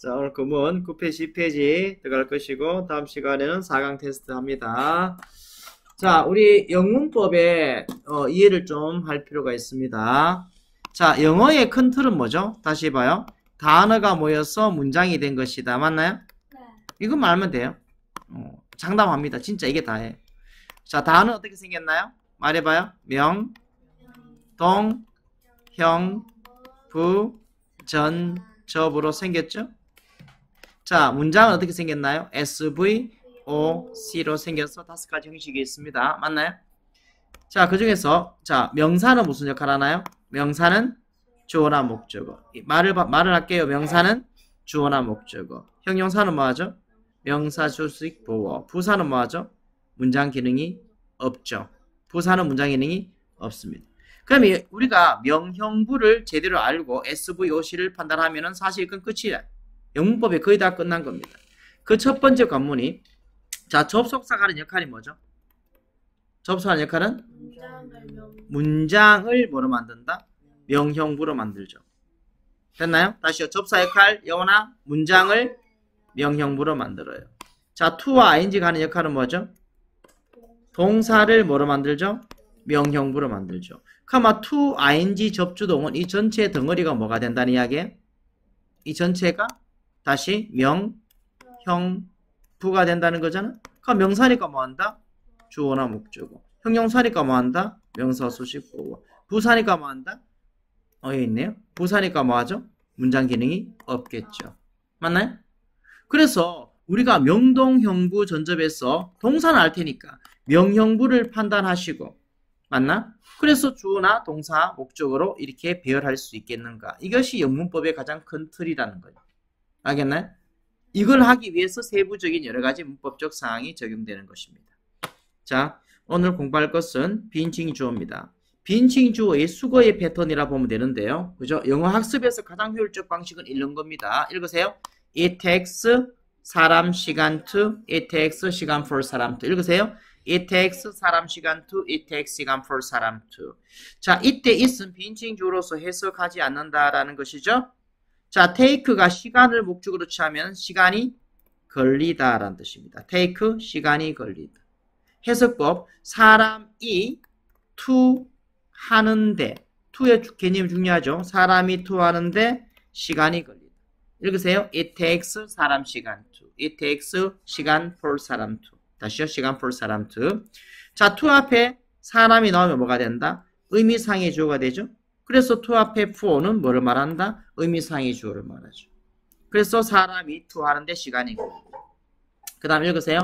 자, 오늘 구문 9페이지, 10페이지 들어갈 것이고, 다음 시간에는 4강 테스트 합니다. 자, 우리 영문법에 이해를 좀 할 필요가 있습니다. 자, 영어의 큰 틀은 뭐죠? 다시 봐요. 단어가 모여서 문장이 된 것이다. 맞나요? 네. 이것만 알면 돼요. 장담합니다. 진짜 이게 다예요. 자, 단어 어떻게 생겼나요? 말해봐요. 명, 동, 형, 부, 전, 접으로 생겼죠? 자, 문장은 어떻게 생겼나요? SV, O, C로 생겨서 5가지 형식이 있습니다. 맞나요? 자, 그 중에서, 자, 명사는 무슨 역할 하나요? 명사는 주어나 목적어. 말을 할게요. 명사는 주어나 목적어. 형용사는 뭐 하죠? 명사, 주식, 보어. 부사는 뭐 하죠? 문장 기능이 없죠. 부사는 문장 기능이 없습니다. 그럼 우리가 명형부를 제대로 알고 SVOC를 판단하면 사실 이건 끝이야. 영문법이 거의 다 끝난 겁니다. 그 첫 번째 관문이, 자, 접속사가 하는 역할이 뭐죠? 접속하는 역할은? 문장을 뭐로 만든다? 명형부로 만들죠. 됐나요? 다시요. 접사 역할, 영어나 문장을 명형부로 만들어요. 자, to와 ing가 하는 역할은 뭐죠? 동사를 뭐로 만들죠? 명형부로 만들죠. 그럼 to, ing, 접주동은 이 전체 덩어리가 뭐가 된다는 이야기예요? 이 전체가 다시 명형부가 된다는 거잖아? 그럼 명사니까 뭐한다? 주어나 목적어. 형용사니까 뭐한다? 명사, 수식, 보어. 부사니까 뭐한다? 여기 있네요. 부사니까 뭐하죠? 문장 기능이 없겠죠. 맞나요? 그래서 우리가 명동형부 전접에서 동사는 알 테니까 명형부를 판단하시고, 맞나? 그래서 주어나 동사, 목적어로 이렇게 배열할 수 있겠는가? 이것이 영문법의 가장 큰 틀이라는 거예요. 알겠나요? 이걸 하기 위해서 세부적인 여러 가지 문법적 사항이 적용되는 것입니다. 자, 오늘 공부할 것은 빈칭 주어입니다. 빈칭 주어의 수거의 패턴이라 보면 되는데요. 그죠? 영어 학습에서 가장 효율적 방식은 이런 겁니다. 읽으세요. It takes 사람 시간 to, it takes 시간 for 사람 to. 읽으세요. It takes 사람 시간 to, it takes 시간 for 사람 to. 자, 이때 it은 빈칭 주어로서 해석하지 않는다라는 것이죠. 자, take가 시간을 목적으로 취하면 시간이 걸리다라는 뜻입니다. take, 시간이 걸리다. 해석법, 사람이 to 하는데, to의 개념이 중요하죠. 사람이 to 하는데 시간이 걸리다. 읽으세요. It takes 사람 시간 to. It takes 시간 for 사람 to. 다시요. 시간 for 사람 to. 자, to 앞에 사람이 나오면 뭐가 된다? 의미상의 주어가 되죠. 그래서 to 앞에 for는 뭐를 말한다? 의미상의 주어를 말하죠. 그래서 사람이 to 하는데 시간이 걸립니다. 그 다음 읽으세요.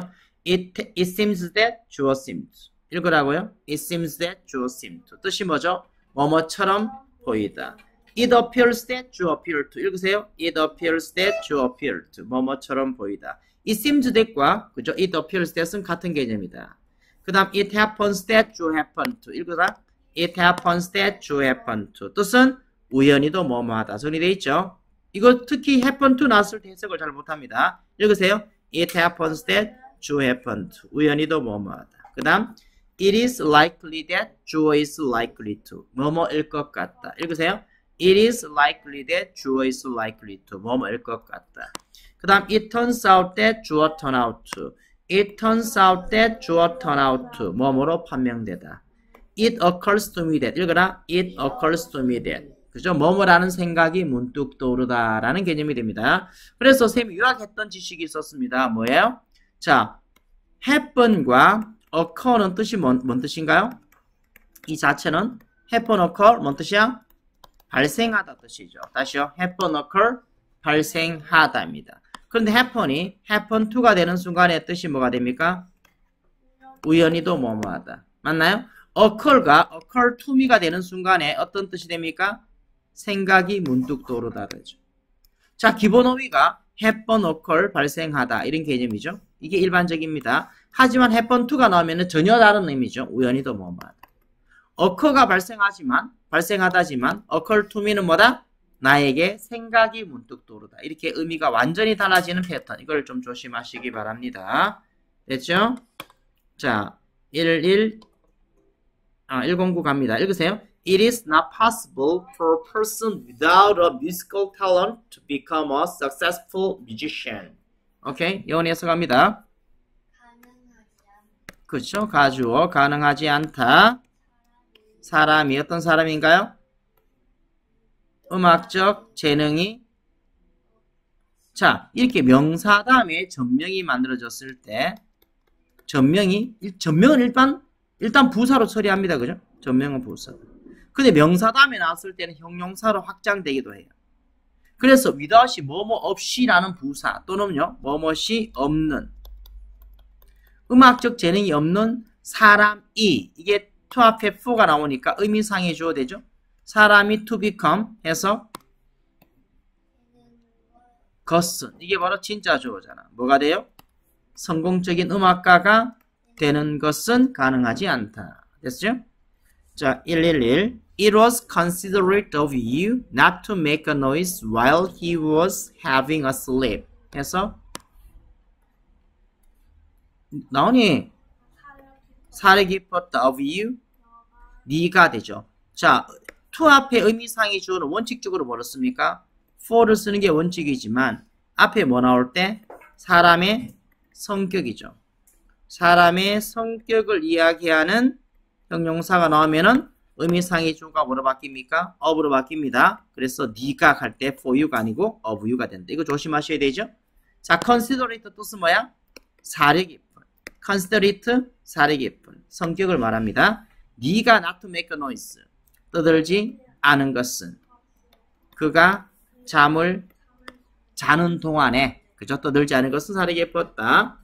It seems that 주어 seems. 읽으라고요. It seems that 주어 seems to. 뜻이 뭐죠? 뭐뭐처럼 보이다. It appears that 주어 appear to. 읽으세요. It appears that 주어 appear to. 뭐뭐처럼 보이다. It seems that과 그죠? It appears that은 같은 개념이다. 그 다음 it happens that 주어 happen to. 읽으라. It happens that 주어 happen to. 뜻은 우연히도 뭐뭐하다. 정리되어 있죠? 이거 특히 happen to 나왔을 때 해석을 잘 못합니다. 읽으세요. It happens that 주어 happen to. 우연히도 뭐뭐하다. 그 다음 it is likely that 주어 is likely to. 뭐뭐일 것 같다. 읽으세요. It is likely that 주어 is likely to. 뭐뭐일 것 같다. 그 다음 it turns out that 주어 turn out to. It turns out that 주어 turn out to. 뭐뭐로 판명되다. It occurs to me that. 읽어라. It occurs to me that. 그죠? 뭐뭐라는 생각이 문득 떠오르다 라는 개념이 됩니다. 그래서 쌤이 요약했던 지식이 있었습니다. 뭐예요? 자, happen과 occur는 뜻이 뭔 뜻인가요? 이 자체는 happen, occur 뭔 뜻이야? 발생하다 뜻이죠. 다시요. happen, occur 발생하다입니다. 그런데 happen이 happen to가 되는 순간의 뜻이 뭐가 됩니까? 우연히도 뭐뭐하다. 맞나요? occur가 occur to me가 되는 순간에 어떤 뜻이 됩니까? 생각이 문득 떠오르다 되죠. 자, 기본 어휘가 happen, occur 발생하다 이런 개념이죠. 이게 일반적입니다. 하지만 happen to가 나오면 전혀 다른 의미죠. 우연히도 뭐뭐하다. occur가 발생하다지만 occur to me는 뭐다? 나에게 생각이 문득 떠오르다. 이렇게 의미가 완전히 달라지는 패턴. 이걸 좀 조심하시기 바랍니다. 됐죠? 자, 109 갑니다. 읽으세요. It is not possible for a person without a musical talent to become a successful musician. 오케이? 예원이 해석합니다. 그렇죠? 가주어 가능하지 않다. 사람이 어떤 사람인가요? 음악적 재능이 자 이렇게 명사 다음에 전명이 만들어졌을 때 전명은 일단 부사로 처리합니다. 그죠? 전명은 부사. 근데 명사 다음에 나왔을 때는 형용사로 확장되기도 해요. 그래서 without이 뭐뭐 없이라는 부사 또는요 뭐뭐이 없는 음악적 재능이 없는 사람이 이게 to 앞에 for가 나오니까 의미상의 주어 되죠. 사람이 to become 해서 것은 이게 바로 진짜 주어잖아. 뭐가 돼요? 성공적인 음악가가 되는 것은 가능하지 않다. 됐죠? 자, 111 It was considerate of you not to make a noise while he was having a sleep. 해서 나오니 사려 깊었다 of you 네가 되죠. 자, to 앞에 의미상의 주어는 원칙적으로 뭐로 씁니까? for를 쓰는 게 원칙이지만 앞에 뭐 나올 때 사람의 성격이죠. 사람의 성격을 이야기하는 형용사가 나오면은 의미상의 주어가 뭐로 바뀝니까? of로 바뀝니다. 그래서 네가 갈 때 for you가 아니고 of you가 된다. 이거 조심하셔야 되죠. 자, considerate 뜻은 뭐야? 사려 깊은. considerate 사려 깊은 성격을 말합니다. 네가 not to make a noise 떠들지 않은 것은 그가 잠을 자는 동안에 그저 떠들지 않은 것은 사려 깊었다.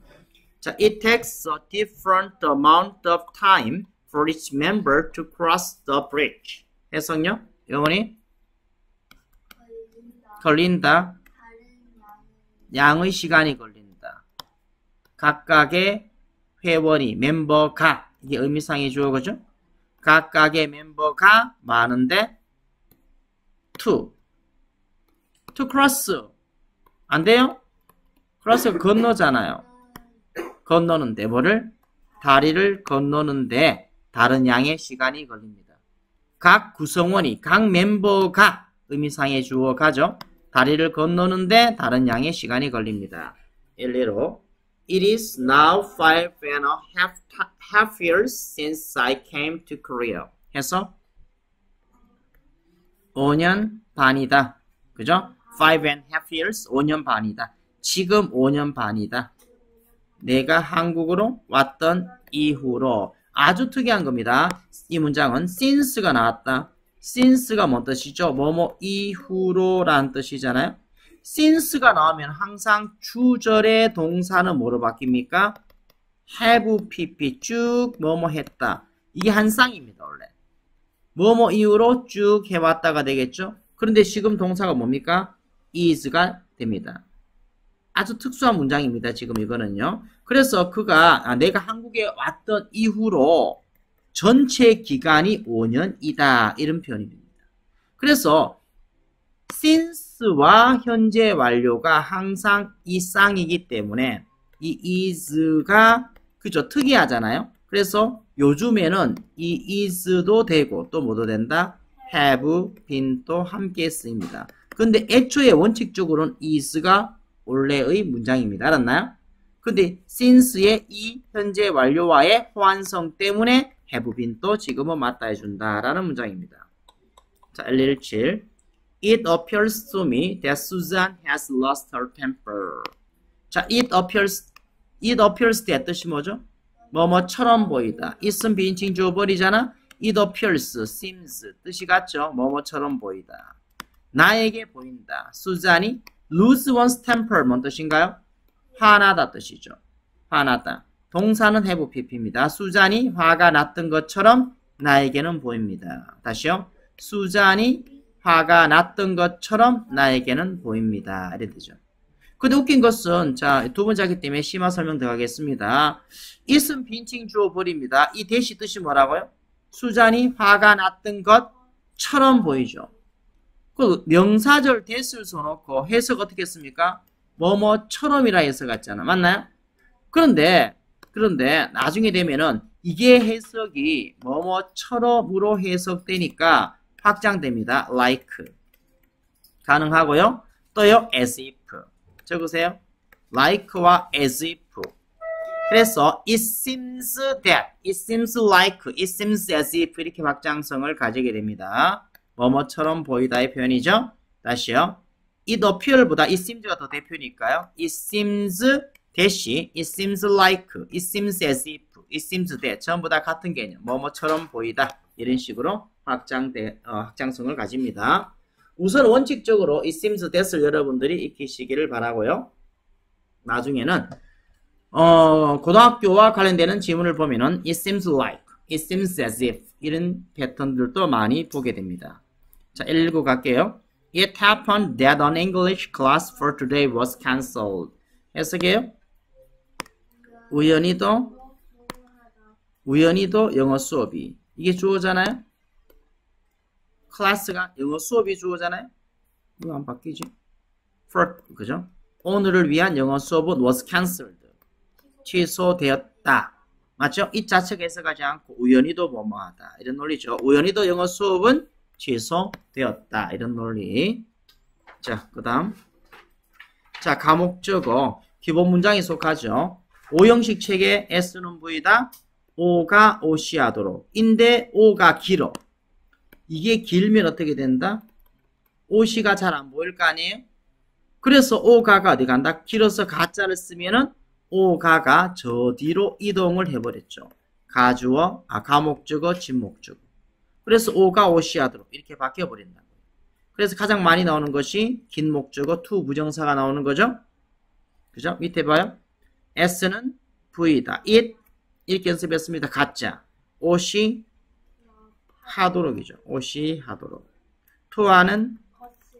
자, it takes a different amount of time for each member to cross the bridge. 해석요? 영원히 걸린다. 양의 시간이 걸린다. 각각의 회원이 멤버가 이게 의미상의 주어거죠. 각각의 멤버가 많은데 to cross 안 돼요? cross가 건너잖아요. 건너는데 뭐를? 다리를 건너는데 다른 양의 시간이 걸립니다. 각 구성원이 각 멤버가 의미상의 주어가죠. 다리를 건너는데 다른 양의 시간이 걸립니다. 일례로 It is now 5.5 years since I came to Korea. 해서 5년 반이다. 그죠? 5.5 years, 5년 반이다. 지금 5년 반이다. 내가 한국으로 왔던 이후로. 아주 특이한 겁니다. 이 문장은 since가 나왔다. since가 뭔 뜻이죠? 뭐뭐 이후로라는 뜻이잖아요. since가 나오면 항상 주절의 동사는 뭐로 바뀝니까? have pp 쭉 뭐뭐 했다. 이게 한 쌍입니다. 원래. 뭐뭐 이후로 쭉 해왔다가 되겠죠? 그런데 지금 동사가 뭡니까? is가 됩니다. 아주 특수한 문장입니다. 지금 이거는요. 그래서 그가 내가 한국에 왔던 이후로 전체 기간이 5년이다. 이런 표현입니다. 그래서 since와 현재 완료가 항상 이 쌍이기 때문에 이 is가 그죠 특이하잖아요. 그래서 요즘에는 이 is도 되고 또 뭐도 된다? have, been도 함께 쓰입니다. 근데 애초에 원칙적으로는 is가 원래의 문장입니다. 알았나요? 근데 since의 이 현재 완료와의 호환성 때문에 have been도 지금은 맞다 해준다라는 문장입니다. 자, 117 It appears to me that Susan has lost her temper. 자, it appears 때 뜻이 뭐죠? 뭐뭐처럼 보이다. it은 비인칭 주어 버리잖아. It appears, seems 뜻이 같죠? 뭐뭐처럼 보이다. 나에게 보인다. 수잔이 lose one's temper 뭔 뜻인가요? 화나다 뜻이죠. 화나다. 동사는 have pp입니다. 수잔이 화가 났던 것처럼 나에게는 보입니다. 다시요. 수잔이 화가 났던 것처럼 나에게는 보입니다. 이래 되죠. 근데 웃긴 것은 자, 두 번째이기 때문에 심화 설명 들어가겠습니다. it은 빈칭 주어 버립니다. 이 대시 뜻이 뭐라고요? 수잔이 화가 났던 것처럼 보이죠. 그 명사절 that을 써놓고 해석 어떻게 했습니까? 뭐뭐처럼이라 해석했잖아. 맞나요? 그런데 나중에 되면은 이게 해석이 뭐뭐처럼으로 해석되니까 확장됩니다. like 가능하고요. 또요 as if 적으세요. like와 as if. 그래서 it seems that, it seems like, it seems as if 이렇게 확장성을 가지게 됩니다. 뭐뭐처럼 보이다의 표현이죠. 다시요. it appear보다 it seems가 더 대표니까요. it seems 대시, it seems like, it seems as if, it seems that 전부 다 같은 개념. 뭐뭐처럼 보이다. 이런 식으로 확장성을 가집니다. 우선 원칙적으로 it seems that을 여러분들이 익히시기를 바라고요. 나중에는 고등학교와 관련되는 지문을 보면은 it seems like, it seems as if 이런 패턴들도 많이 보게 됩니다. 자, 읽고 갈게요. It happened that an English class for today was cancelled. 해석해요. 우연히도 영어 수업이 이게 주어잖아요. 클래스가 영어 수업이 주어잖아요. 이거 안 바뀌지? For, 그죠? 오늘을 위한 영어 수업은 was cancelled. 취소되었다. 맞죠? 이 자체가 해석하지 않고 우연히도 뭐뭐하다. 이런 논리죠. 우연히도 영어 수업은 취소되었다. 이런 논리. 자, 그 다음. 자, 가목적어. 기본 문장에 속하죠. 오형식 책에 S는 V다. O가 오시하도록. 인데 O가 길어. 이게 길면 어떻게 된다? 오시가 잘 안 보일 거 아니에요? 그래서 오가가 어디 간다? 길어서 가짜를 쓰면은 오가가 저 뒤로 이동을 해버렸죠. 가주어, 가목적어, 진목적어. 그래서 오가 오시하도록 이렇게 바뀌어버린다. 그래서 가장 많이 나오는 것이 긴 목적어, 투 부정사가 나오는 거죠. 그죠? 밑에 봐요. S는 V다. it 이렇게 연습했습니다. 가짜. 오시 하도록이죠. 오시 하도록. 투하는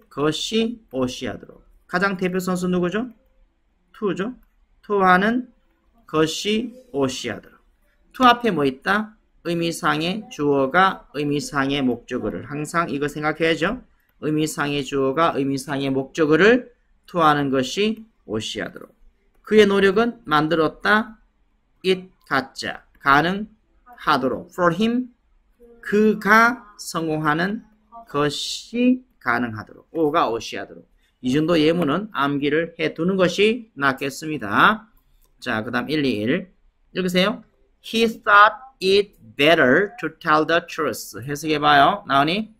것이 오시하도록. 가장 대표 선수 누구죠? 투죠. 투하는 것이 오시하도록. 투 앞에 뭐 있다? 의미상의 주어가 의미상의 목적어를 항상 이거 생각해야죠. 의미상의 주어가 의미상의 목적어를 투하는 것이 오시하도록. 그의 노력은 만들었다. it 가짜 가능하도록. for him 그가 성공하는 것이 가능하도록. 오가 오시하도록. 이 정도 예문은 암기를 해두는 것이 낫겠습니다. 자, 그 다음 121 읽으세요. He thought it better to tell the truth. 해석해봐요. 나오니?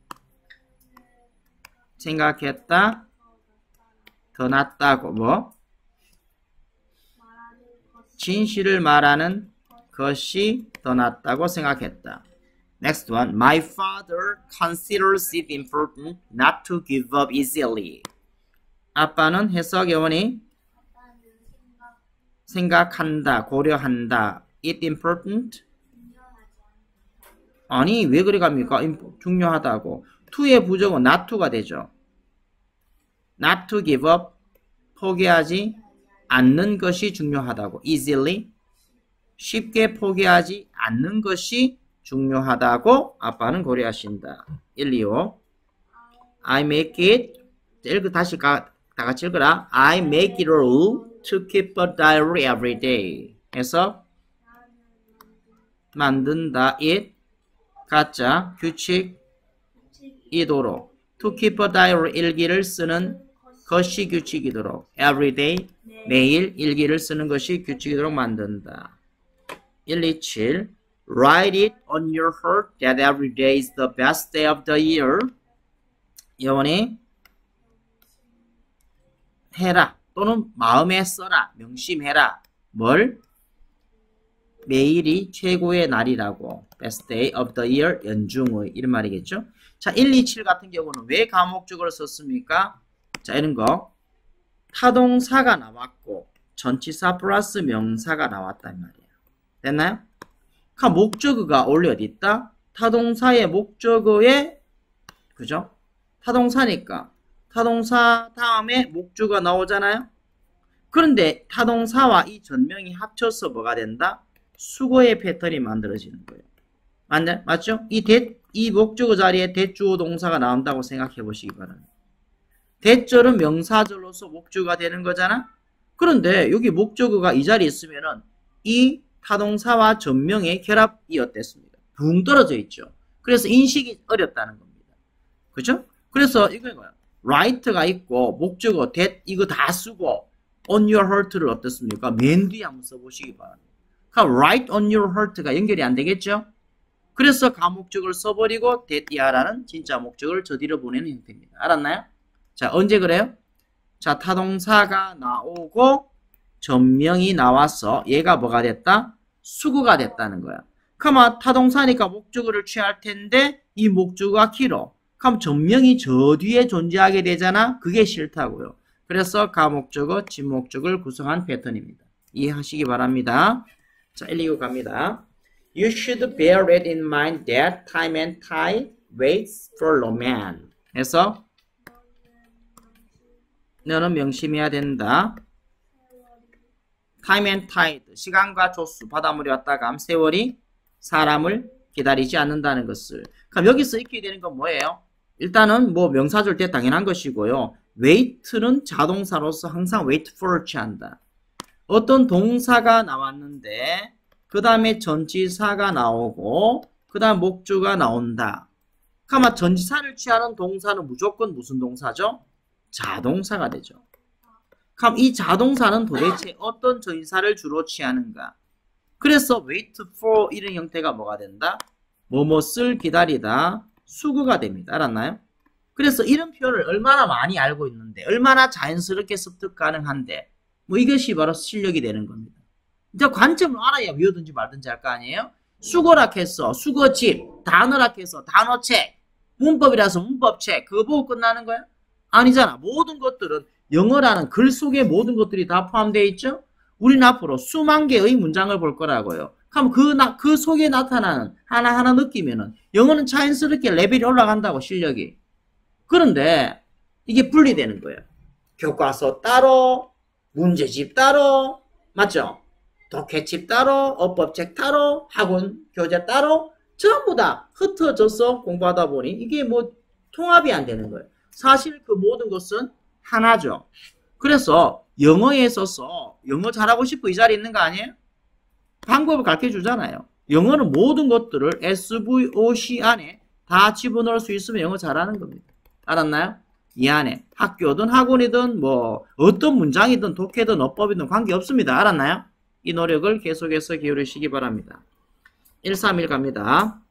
생각했다. 더 낫다고 뭐? 진실을 말하는 것이 더 낫다고 생각했다. Next one. My father considers it important not to give up easily. 아빠는 해석 여원이 생각한다, 고려한다. It important? 아니, 왜 그래 갑니까? 중요하다고. to의 부정은 not to가 되죠. Not to give up, 포기하지 않는 것이 중요하다고. Easily, 쉽게 포기하지 않는 것이 중요하다고 아빠는 고려하신다. 1, 2, 5. I make it, 다시 다 같이 읽어라. I make it a rule to keep a diary every day. 해서 만든다. it, 가짜, 규칙, 이도록. to keep a diary, 일기를 쓰는 것이 규칙이도록. every day, 매일 일기를 쓰는 것이 규칙이도록 만든다. 1, 2, 7. Write it on your heart that every day is the best day of the year. 여원이 해라 또는 마음에 써라, 명심해라. 뭘? 매일이 최고의 날이라고. Best day of the year, 연중의 이런 말이겠죠. 자, 1, 2, 7 같은 경우는 왜 가목적으로 썼습니까? 자, 이런 거 타동사가 나왔고 전치사 플러스 명사가 나왔단 말이에요. 됐나요? 목적어가 원래 어디 있다? 타동사의 목적어에, 그죠? 타동사니까 타동사 다음에 목적어가 나오잖아요. 그런데 타동사와 이 전명이 합쳐서 뭐가 된다? 수거의 패턴이 만들어지는 거예요. 맞죠? 이 목적어 자리에 대주어 동사가 나온다고 생각해 보시기 바랍니다. 대절은 명사절로서 목적어가 되는 거잖아? 그런데 여기 목적어가 이 자리에 있으면은 이 타동사와 전명의 결합이 어땠습니까? 붕 떨어져 있죠. 그래서 인식이 어렵다는 겁니다. 그죠? 그래서 이거예요. right가 있고 목적어 that 이거 다 쓰고 on your heart를 어떻습니까? 맨 뒤에 한번 써보시기 바랍니다. 그럼 right on your heart가 연결이 안 되겠죠? 그래서 가목적을 써버리고 that이야라는 진짜 목적을 저 뒤로 보내는 형태입니다. 알았나요? 자, 언제 그래요? 자, 타동사가 나오고 전명이 나와서 얘가 뭐가 됐다? 수구가 됐다는 거야. 그럼 타동사니까 목적어를 취할 텐데 이 목적어가 길어. 그럼 전명이 저 뒤에 존재하게 되잖아. 그게 싫다고요. 그래서 가목적어, 진목적을 구성한 패턴입니다. 이해하시기 바랍니다. 자, 1, 2, 9 갑니다. You should bear it in mind that time and tide waits for no man. 그래서 너는 명심해야 된다. time and tide, 시간과 조수, 바닷물이 왔다 감, 세월이 사람을 기다리지 않는다는 것을. 그럼 여기서 익혀야 되는 건 뭐예요? 일단은 뭐 명사절 때 당연한 것이고요. wait는 자동사로서 항상 wait for를 취한다. 어떤 동사가 나왔는데 그 다음에 전치사가 나오고 그 다음 목주가 나온다. 그럼 전치사를 취하는 동사는 무조건 무슨 동사죠? 자동사가 되죠. 그럼 이 자동사는 도대체 어떤 전치사를 주로 취하는가? 그래서 wait for 이런 형태가 뭐가 된다? 뭐뭇을 기다리다 수구가 됩니다. 알았나요? 그래서 이런 표현을 얼마나 많이 알고 있는데 얼마나 자연스럽게 습득 가능한데 뭐 이것이 바로 실력이 되는 겁니다. 이제 관점을 알아야 외우든지 말든지 할 거 아니에요? 수거라 해서 수거집, 단어라 해서 단어책, 문법이라서 문법책 그거 보고 끝나는 거야? 아니잖아. 모든 것들은 영어라는 글 속에 모든 것들이 다 포함되어 있죠? 우리는 앞으로 수만 개의 문장을 볼 거라고요. 그럼 그 속에 나타나는 하나하나 느끼면은 영어는 자연스럽게 레벨이 올라간다고 실력이. 그런데 이게 분리되는 거예요. 교과서 따로, 문제집 따로, 맞죠? 독해집 따로, 어법책 따로, 학원 교재 따로 전부 다 흩어져서 공부하다 보니 이게 뭐 통합이 안 되는 거예요. 사실 그 모든 것은 하나죠. 그래서 영어에 있어서 영어 잘하고 싶어 이 자리에 있는 거 아니에요? 방법을 가르쳐 주잖아요. 영어는 모든 것들을 SVOC 안에 다 집어넣을 수 있으면 영어 잘하는 겁니다. 알았나요? 이 안에 학교든 학원이든 뭐 어떤 문장이든 독해든 어법이든 관계없습니다. 알았나요? 이 노력을 계속해서 기울이시기 바랍니다. 131 갑니다.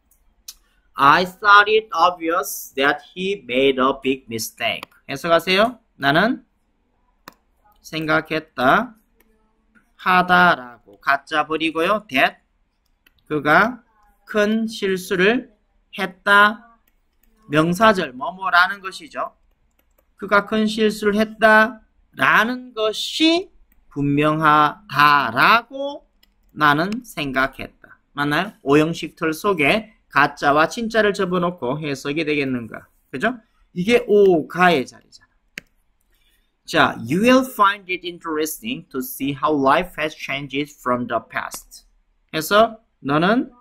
I thought it obvious that he made a big mistake. 해석하세요. 나는 생각했다. 하다라고 가짜 버리고요. that 그가 큰 실수를 했다. 명사절 뭐뭐라는 것이죠. 그가 큰 실수를 했다라는 것이 분명하다라고 나는 생각했다. 맞나요? 오형식 틀 속에 가짜와 진짜를 접어놓고 해석이 되겠는가? 그죠? 이게 오가의 자리잖아. 자, you will find it interesting to see how life has changed from the past. 해서 너는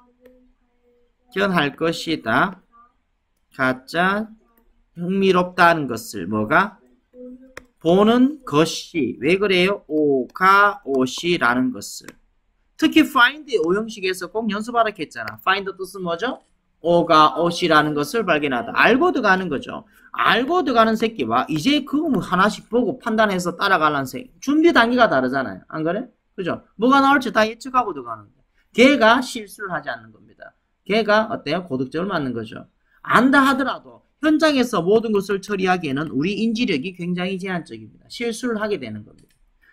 견할 것이다. 가짜 흥미롭다는 것을 뭐가? 보는 것이 왜 그래요? 오가 오시라는 것을. 특히 find의 오형식에서 꼭 연습하라고 했잖아. find 뜻은 뭐죠? 오가 오시라는 것을 발견하다. 알고 들어가는 거죠. 알고 들어가는 새끼와 이제 그거 하나씩 보고 판단해서 따라가는 새끼. 준비 단계가 다르잖아요. 안 그래? 그죠? 뭐가 나올지 다 예측하고 들어가는 거예요. 걔가 실수를 하지 않는 겁니다. 걔가 어때요? 고득점을 맞는 거죠. 안다 하더라도 현장에서 모든 것을 처리하기에는 우리 인지력이 굉장히 제한적입니다. 실수를 하게 되는 겁니다.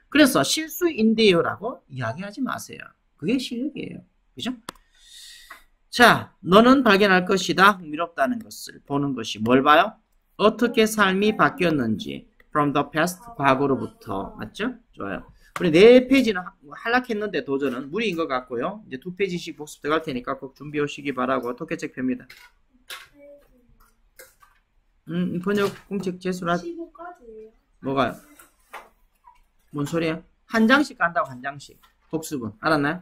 그래서 실수인데요라고 이야기하지 마세요. 그게 실력이에요. 그죠? 자, 너는 발견할 것이다. 흥미롭다는 것을 보는 것이 뭘 봐요? 어떻게 삶이 바뀌었는지 from the past, 과거로부터. 맞죠? 좋아요. 우리 4페이지는 할락했는데 도전은 무리인 것 같고요. 이제 2페이지씩 복습 들어갈 테니까 꼭 준비해 오시기 바라고. 독해책 펴입니다. 번역 공책 제수라. 15까지예요. 뭐가요? 뭔 소리야? 한 장씩 간다고 한 장씩. 복습은. 알았나요?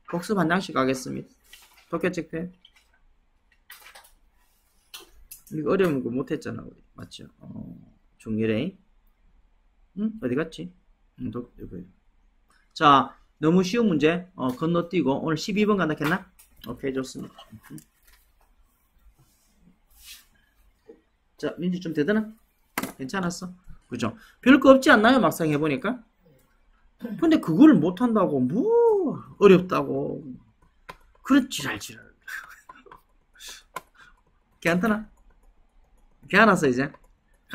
복습 한 장씩 가겠습니다. 독해책 펴. 이거 어려운 거 못했잖아 우리. 맞죠? 중일에. 어디 갔지? 이거요. 자, 너무 쉬운 문제 건너뛰고 오늘 12번 간다 했나? 오케이 좋습니다. 자 민지 좀 되드나? 괜찮았어? 그죠? 별거 없지 않나요? 막상 해보니까? 근데 그거를 못한다고 뭐 어렵다고 그런 지랄 괜찮나? 괜찮았어 이제?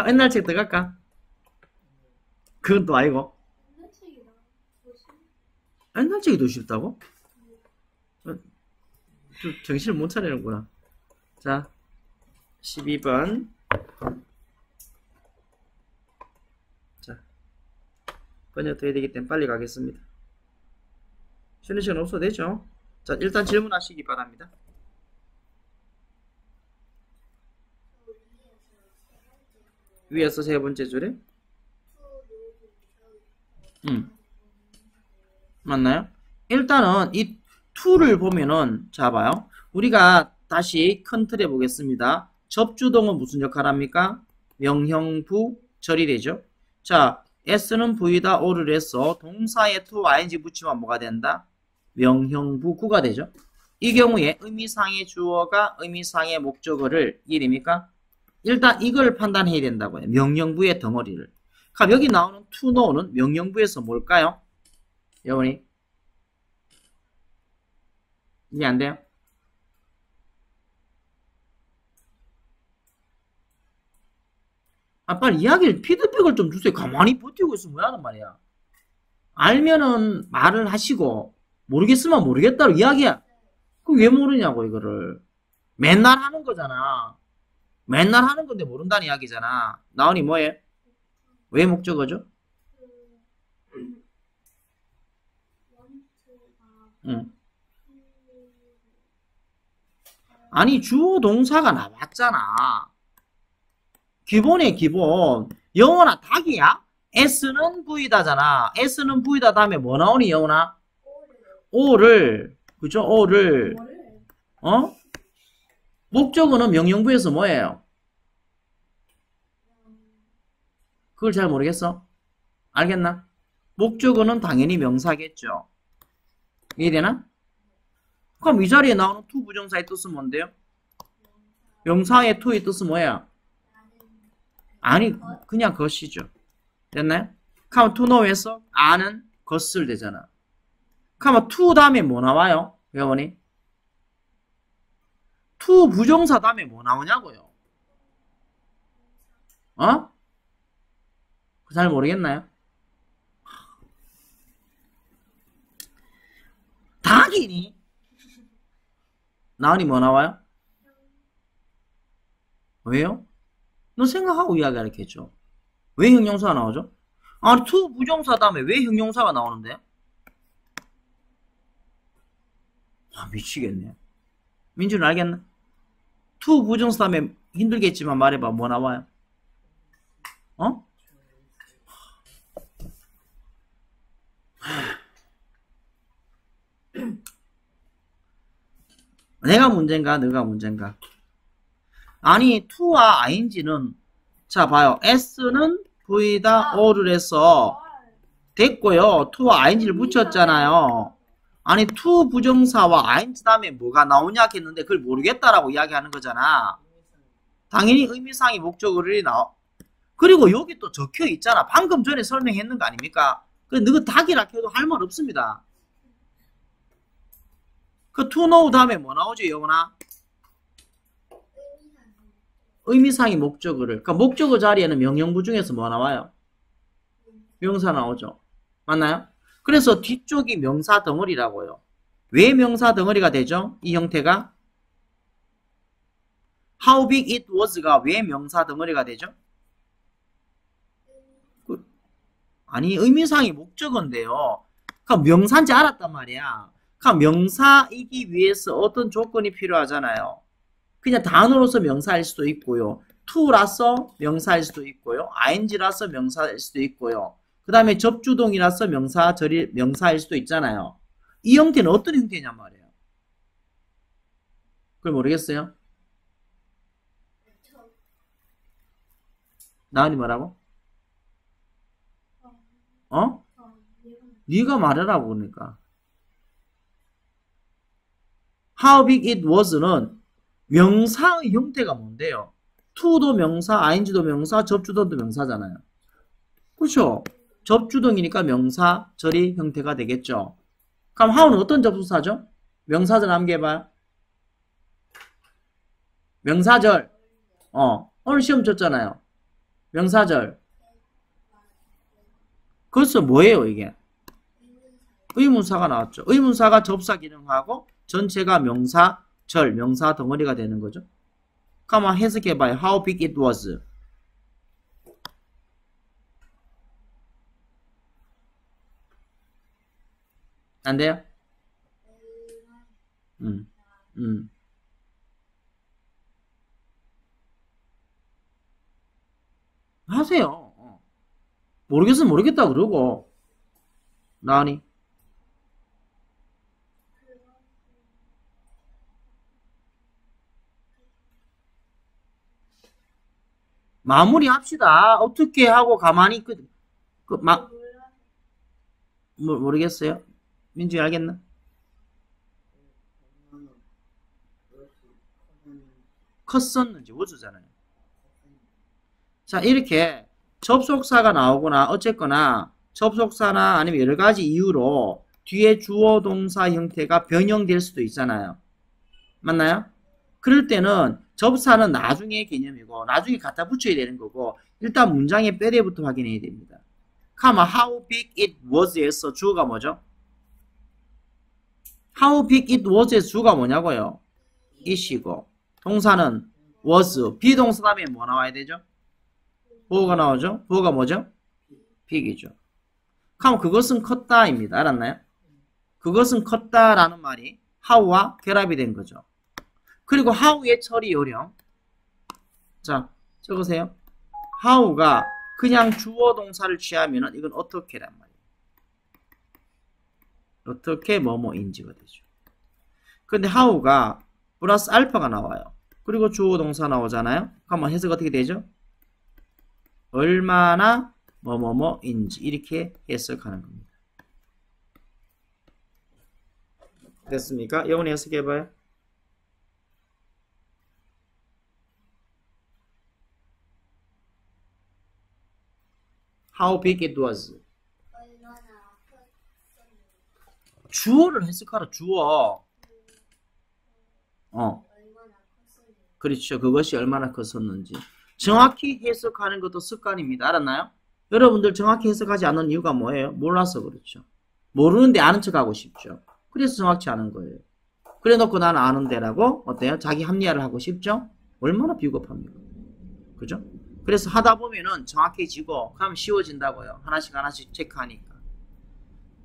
옛날 책 들어갈까? 그건 또 아니고 옛날 책이 더 쉽다고? 좀 정신을 못 차리는구나. 자 12번 자 번역돼야 되기 때문에 빨리 가겠습니다. 쉬는 시간 없어도 되죠? 자 일단 질문하시기 바랍니다. 위에서 세 번째 줄에 맞나요? 일단은 이 to를 보면은 자 봐요. 우리가 다시 큰 틀에 보겠습니다. 접주동은 무슨 역할 합니까? 명형부 절이 되죠. 자 S는 V다 O를 해서 동사에 to ing 붙이면 뭐가 된다? 명형부구가 되죠. 이 경우에 의미상의 주어가 의미상의 목적어를 이해됩니까? 일단 이걸 판단해야 된다고요. 명령부의 덩어리를. 그럼 여기 나오는 to know는 명령부에서 뭘까요? 여러분이 이해 안 돼요? 아 빨리 이야기를 피드백을 좀 주세요. 가만히 버티고 있으면 왜 하는 말이야? 알면은 말을 하시고 모르겠으면 모르겠다고 이야기야. 그럼 왜 모르냐고 이거를. 맨날 하는 거잖아. 맨날 하는 건데 모른다는 이야기잖아. 나은이 뭐해? 왜 목적어죠? 응. 아니 주어 동사가 나왔잖아. 기본의 기본. 영어나 닭이야? S는 V다잖아. S는 V다 다음에 뭐 나오니 영어나? O를 그죠? O를 목적어는 명령부에서 뭐예요? 그걸 잘 모르겠어? 알겠나? 목적어는 당연히 명사겠죠. 이해되나? 그럼 이 자리에 나오는 to 부정사의 뜻은 뭔데요? 명사의 to의 뜻은 뭐야? 아니 그냥 것이죠. 됐나요? 그럼 to know에서 아는 것을 되잖아. 그럼 to 다음에 뭐 나와요? 여러분이? to 부정사 다음에 뭐 나오냐고요? 잘 모르겠나요? 닭이니? 나은이 뭐 나와요? 왜요? 너 생각하고 이야기하라 했죠. 왜 형용사가 나오죠? 아니 to 부정사 다음에 왜 형용사가 나오는데? 아 미치겠네. 민주는 알겠나? to 부정사 다음에 힘들겠지만 말해봐. 뭐 나와요? 내가 문제인가? 너가 문제인가? 아니 to와 ing는 자 봐요. S는 V다 O를 해서 됐고요. to와 ing를 붙였잖아요. 아니 to 부정사와 ing 다음에 뭐가 나오냐 했는데 그걸 모르겠다라고 이야기하는 거잖아. 당연히 의미상의 목적어를 나와. 그리고 여기 또 적혀 있잖아. 방금 전에 설명했는 거 아닙니까? 그 너가 닭이라 해도 할 말 없습니다. 그 to know 다음에 뭐 나오죠, 영원아? 의미상의 목적어를. 그러니까 목적어 자리에는 명령부 중에서 뭐 나와요? 명사 나오죠. 맞나요? 그래서 뒤쪽이 명사 덩어리라고요. 왜 명사 덩어리가 되죠? 이 형태가? How big it was가 왜 명사 덩어리가 되죠? 아니 의미상의 목적어인데요. 그럼 명사인지 알았단 말이야. 그럼 명사이기 위해서 어떤 조건이 필요하잖아요. 그냥 단어로서 명사일 수도 있고요. to라서 명사일 수도 있고요. ing라서 명사일 수도 있고요. 그 다음에 접주동이라서 명사일 수도 있잖아요. 이 형태는 어떤 형태냔 말이에요. 그걸 모르겠어요? 나은이 뭐라고? 네가 말해라고 그러니까. How big it was는 명사의 형태가 뭔데요? to도 명사, ing도 명사, 접주동도 명사잖아요. 그렇죠? 접주동이니까 명사, 절이 형태가 되겠죠. 그럼 how는 어떤 접속사죠? 명사절 암기해봐요. 명사절. 오늘 시험 쳤잖아요. 명사절. 그래서 뭐예요, 이게? 의문사가 나왔죠. 의문사가 접사 기능하고 전체가 명사, 절, 명사 덩어리가 되는 거죠. 그럼 해석해봐요. How big it was. 안 돼요? 음, 음. 하세요. 모르겠으면 모르겠다 그러고. 나니. 마무리합시다. 어떻게 하고 가만히 모르겠어요. 민준이 알겠나? 컸었는지 워즈잖아요. 자, 이렇게 접속사가 나오거나 어쨌거나 접속사나 아니면 여러 가지 이유로 뒤에 주어 동사 형태가 변형될 수도 있잖아요. 맞나요? 그럴 때는 접사는 나중에 개념이고 나중에 갖다 붙여야 되는 거고 일단 문장의 뼈대부터 확인해야 됩니다. 가마 how big it was에서 주어가 뭐죠? how big it was의 주어가 뭐냐고요? it이고 동사는 was, 비동사 다음에 뭐 나와야 되죠? 보어가 나오죠? 보어가 뭐죠? big이죠. 그럼 그것은 컸다입니다. 알았나요? 그것은 컸다라는 말이 how와 결합이 된 거죠. 그리고 how의 처리 요령. 자, 적으세요. how가 그냥 주어 동사를 취하면은 이건 어떻게란 말이에요. 어떻게 뭐뭐인지가 되죠. 근데 how가 플러스 알파가 나와요. 그리고 주어 동사 나오잖아요. 그러면 해석 어떻게 되죠? 얼마나 뭐뭐뭐인지 이렇게 해석하는 겁니다. 됐습니까? 영원히 해석해봐요. How big it was. 주어를 해석하라. 주어. 그렇죠. 그것이 얼마나 컸었는지. 정확히 해석하는 것도 습관입니다. 알았나요? 여러분들 정확히 해석하지 않는 이유가 뭐예요? 몰라서 그렇죠. 모르는데 아는 척하고 싶죠. 그래서 정확치 않은 거예요. 그래 놓고 나는 아는데라고 어때요? 자기 합리화를 하고 싶죠? 얼마나 비겁합니까? 그죠? 그래서 하다 보면은 정확해지고 그럼 쉬워진다고요. 하나씩 하나씩 체크하니까.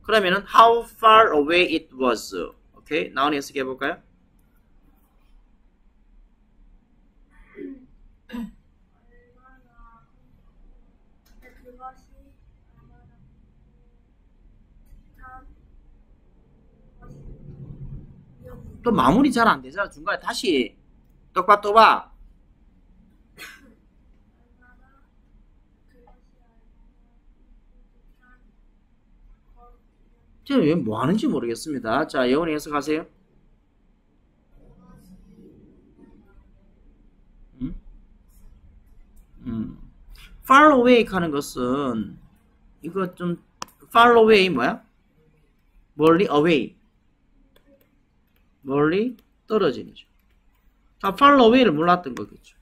그러면은 how far away it was. 오케이? 나온이 해석해 볼까요? 또 마무리 잘 안 되잖아. 중간에 다시 똑바 또봐. 쟤는 왜 뭐 하는지 모르겠습니다. 자, 예원이 해석하세요. far away 하는 것은 이거 좀 far away 뭐야? 멀리 away. 멀리 떨어지죠. 자, far away를 몰랐던 거겠죠.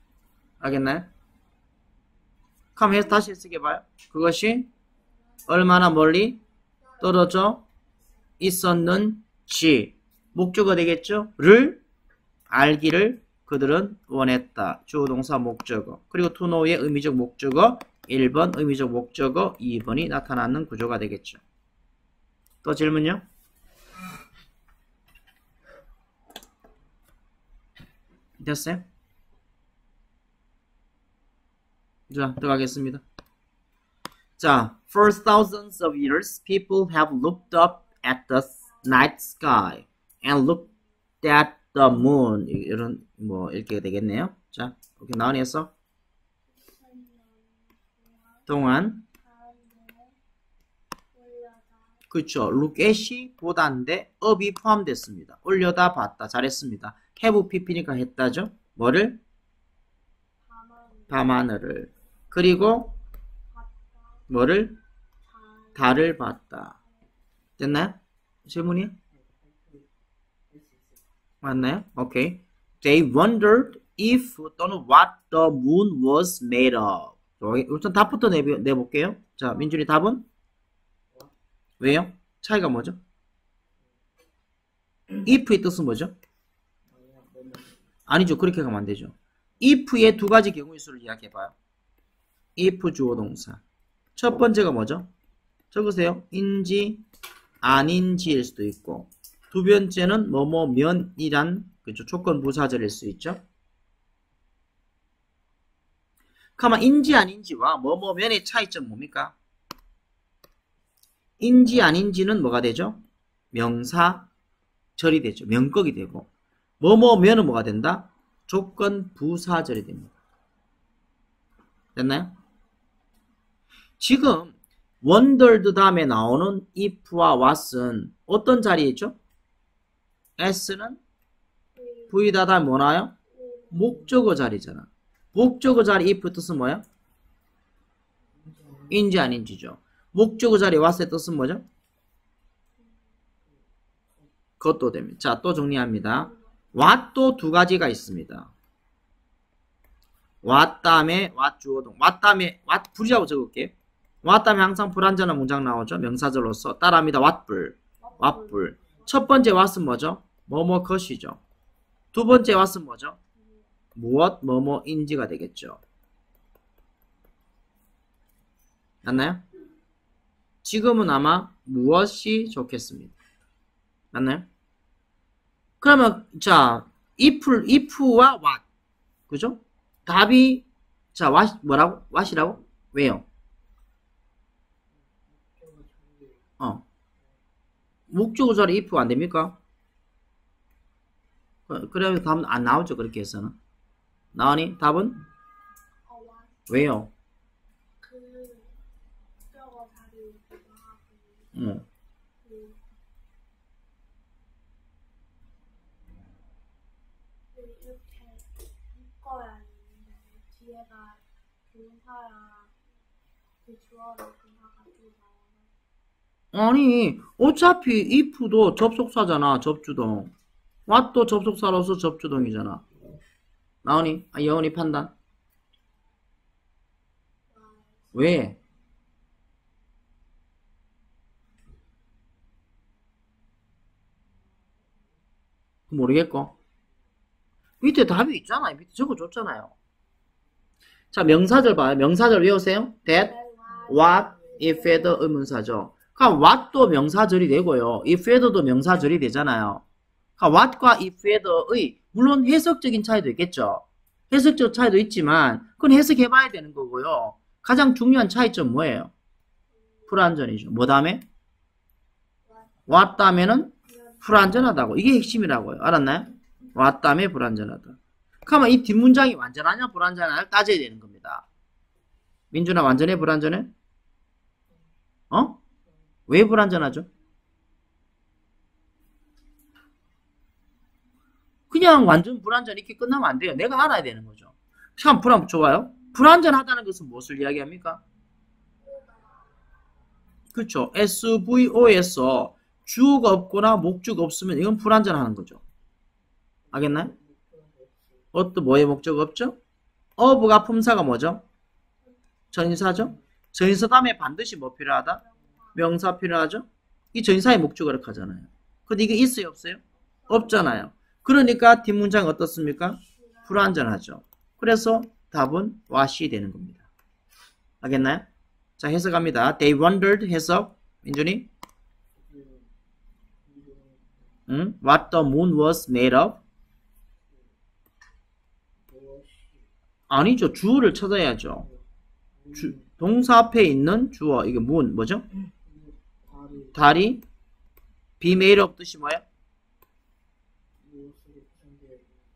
알겠나요? 그럼 다시 해석해봐요. 그것이 얼마나 멀리 떨어져 있었는지 목적어 되겠죠? 를 알기를 그들은 원했다. 주어 동사 목적어. 그리고 to know의 의미적 목적어 1번 의미적 목적어 2번이 나타나는 구조가 되겠죠. 또 질문요? 됐어요? 자, 들어가겠습니다. 자, for thousands of years, people have looked up at the night sky and looked at the moon. 이런 뭐 이렇게 되겠네요. 자, 이렇게 나은이 했어? 동안 그쵸. look at이 보다인데 up이 포함됐습니다. 올려다 봤다. 잘했습니다. have pp니까 했다죠. 뭐를? 밤하늘을. 그리고 뭐를? 달을 봤다. 됐나요? 질문이요? 맞나요? 오케이. They wondered if 또는 what the moon was made of. 우선 답부터 내볼게요. 자, 민준이 답은? 왜요? 차이가 뭐죠? if의 뜻은 뭐죠? 아니죠. 그렇게 가면 안 되죠. if의 두 가지 경우의 수를 이야기해봐요. if 주어 동사. 첫 번째가 뭐죠? 적으세요. 인지, 아닌지일 수도 있고, 두 번째는 뭐뭐면이란 그죠? 조건 부사절일 수 있죠. 그러면 인지 아닌지와 뭐뭐면의 차이점 뭡니까? 인지 아닌지는 뭐가 되죠? 명사절이 되죠. 명격이 되고, 뭐뭐면은 뭐가 된다? 조건 부사절이 됩니다. 됐나요? 지금 wondered 다음에 나오는 if와 what은 어떤 자리에 있죠? s는 V다 다음에 뭐 나와요? 목적어 자리잖아. 목적어 자리 if 뜻은 뭐야? 인지 아닌지죠. 목적어 자리 what의 뜻은 뭐죠? 그것도 됩니다. 자, 또 정리합니다. what도 두 가지가 있습니다. what 다음에 what 주어동. what 다음에 what 불이라고 적을게요. what 다음에 항상 불완전한 문장 나오죠. 명사절로서 따라합니다. what 불. what 불. 첫 번째 what은 뭐죠? 뭐뭐 것이죠. 두 번째 what은 뭐죠? 무엇 뭐뭐인지가 되겠죠. 맞나요? 지금은 아마 무엇이 좋겠습니다. 맞나요? 그러면 자 if와 what 그죠? 답이 자 what 뭐라고? what이라고? 왜요? 목적어 자리 if 안 됩니까? 그래야 답은 안 나오죠. 그렇게 해서는 나오니 답은? 왜요? 아니 어차피 if도 접속사잖아. 접주동. what도 접속사로서 접주동이잖아. 나오니? 여운이 판단. 왜? 모르겠고. 밑에 답이 있잖아요. 밑에 적어줬잖아요. 자, 명사절 봐요. 명사절 외우세요. that, what, if, whether 의문사죠. 그럼 what도 명사절이 되고요. if, whether도 명사절이 되잖아요. 그러니까 what과 if, whether의 물론 해석적인 차이도 있겠죠. 해석적 차이도 있지만 그건 해석해봐야 되는 거고요. 가장 중요한 차이점 뭐예요? 불완전이죠. 뭐 다음에? what 다음에는 불완전하다고. 이게 핵심이라고요. 알았나요? what 다음에 불완전하다. 그러면 이 뒷문장이 완전하냐 불완전하냐 따져야 되는 겁니다. 민준아 완전해 불완전해? 왜 불완전하죠? 그냥 완전 불완전 이렇게 끝나면 안 돼요. 내가 알아야 되는 거죠. 참 좋아요. 불완전하다는 것은 무엇을 이야기합니까? 그렇죠. SVO에서 주어가 없거나 목적 없으면 이건 불완전하는 거죠. 알겠나요? 어떤 뭐의 목적 없죠? of가 품사가 뭐죠? 전인사죠? 전인사 다음에 반드시 뭐 필요하다? 명사 필요하죠? 이 전인사의 목적을 이렇게 하잖아요. 근데 이게 있어요 없어요? 없잖아요. 그러니까 뒷문장이 어떻습니까? 불완전하죠. 그래서 답은 what이 되는 겁니다. 알겠나요? 자, 해석합니다. They wondered 해석. 민준이? What the moon was made of? 아니죠. 주어를 찾아야죠. 동사 앞에 있는 주어. 이게 moon 뭐죠? 달이 be made of 뜻이 뭐예요?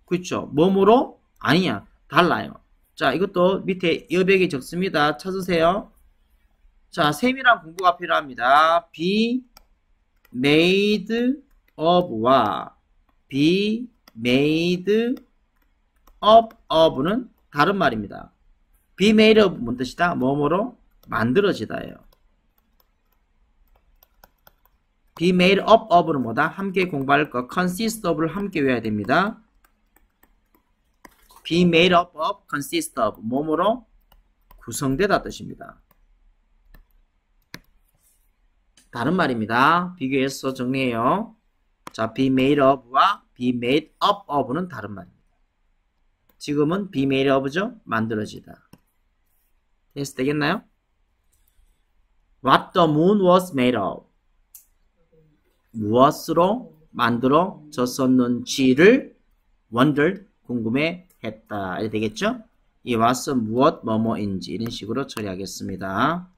그렇죠. 뭐뭐로? 아니야. 달라요. 자, 이것도 밑에 여백이 적습니다. 찾으세요. 자, 세밀한 공부가 필요합니다. be made of와 be made of는 다른 말입니다. be made of 뭔 뜻이다? 뭐뭐로 만들어지다예요. be made up of는 뭐다? 함께 공부할 거 consist of를 함께 외워야 됩니다. be made up of, consist of 뭐뭐로 구성되다 뜻입니다. 다른 말입니다. 비교해서 정리해요. 자, be made of와 be made up of는 다른 말입니다. 지금은 be made of죠? 만들어지다. 됐어, 되겠나요? What the moon was made of. 무엇으로 만들어졌었는지를 wondered, 궁금해했다. 이렇게 되겠죠? 이 what은 무엇, 뭐뭐인지 이런 식으로 처리하겠습니다.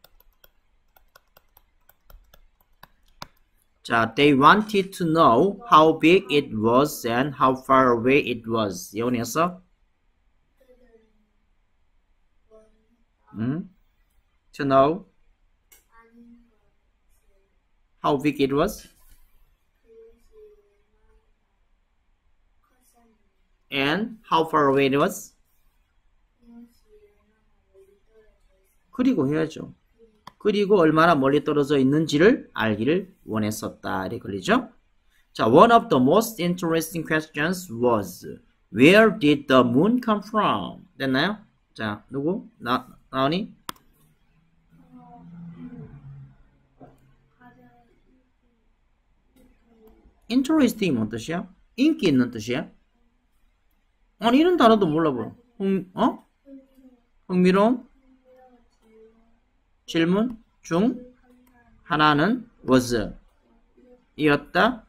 자, they wanted to know how big it was and how far away it was. 예원이었어? To know how big it was and how far away it was. 그리고 해야죠. 그리고 얼마나 멀리 떨어져 있는지를 알기를 원했었다. 이렇게 걸리죠? 자, one of the most interesting questions was where did the moon come from? 됐나요? 자, 누구? 나오니? interesting 뭔 뜻이야? 인기 있는 뜻이야? 아니, 이런 단어도 몰라봐. 흥미로운 질문 중 하나는 was 이었다.